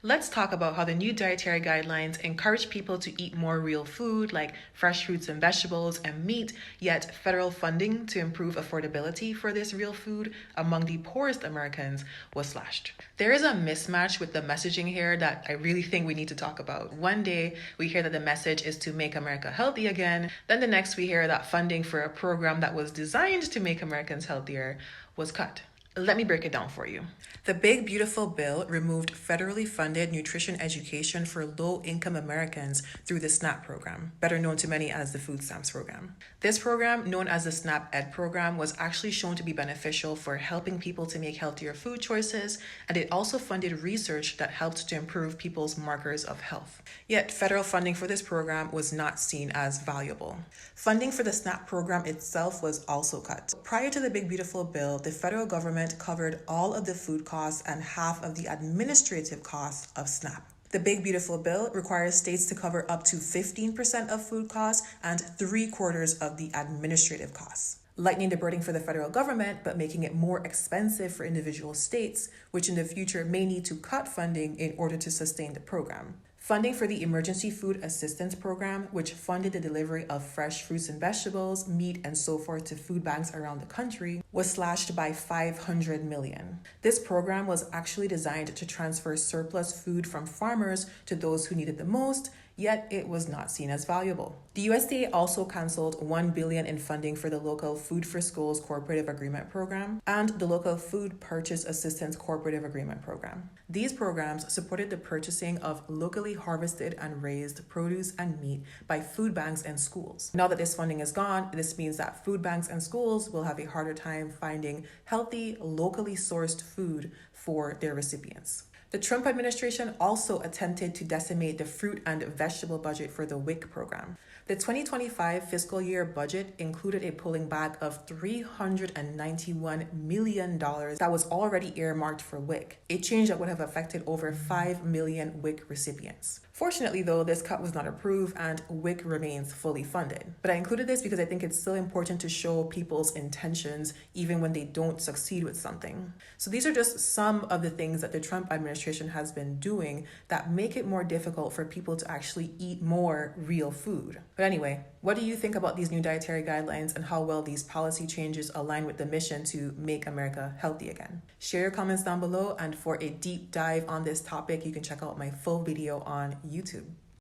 Let's talk about how the new dietary guidelines encourage people to eat more real food like fresh fruits and vegetables and meat, yet federal funding to improve affordability for this real food among the poorest Americans was slashed. There is a mismatch with the messaging here that I really think we need to talk about. One day, we hear that the message is to make America healthy again. Then the next, we hear that funding for a program that was designed to make Americans healthier was cut. Let me break it down for you. The Big Beautiful Bill removed federally funded nutrition education for low-income Americans through the SNAP program, better known to many as the Food Stamps program. This program, known as the SNAP Ed program, was actually shown to be beneficial for helping people to make healthier food choices, and it also funded research that helped to improve people's markers of health. Yet, federal funding for this program was not seen as valuable. Funding for the SNAP program itself was also cut. Prior to the Big Beautiful Bill, the federal government covered all of the food costs and half of the administrative costs of SNAP. The Big Beautiful Bill requires states to cover up to 15% of food costs and 3/4 of the administrative costs, lightening the burden for the federal government, but making it more expensive for individual states, which in the future may need to cut funding in order to sustain the program. Funding for the Emergency Food Assistance Program, which funded the delivery of fresh fruits and vegetables, meat, and so forth to food banks around the country, was slashed by $500 million. This program was actually designed to transfer surplus food from farmers to those who needed the most, yet it was not seen as valuable. The USDA also canceled $1 billion in funding for the local Food for Schools Cooperative Agreement Program and the local Food Purchase Assistance Cooperative Agreement Program. These programs supported the purchasing of locally harvested and raised produce and meat by food banks and schools. Now that this funding is gone, this means that food banks and schools will have a harder time finding healthy, locally sourced food for their recipients. The Trump administration also attempted to decimate the fruit and vegetable budget for the WIC program. The 2025 fiscal year budget included a pulling back of $391 million that was already earmarked for WIC, a change that would have affected over 5 million WIC recipients. Fortunately, though, this cut was not approved and WIC remains fully funded. But I included this because I think it's still important to show people's intentions even when they don't succeed with something. So these are just some of the things that the Trump administration has been doing that make it more difficult for people to actually eat more real food. But anyway, what do you think about these new dietary guidelines and how well these policy changes align with the mission to make America healthy again? Share your comments down below, and for a deep dive on this topic, you can check out my full video on YouTube.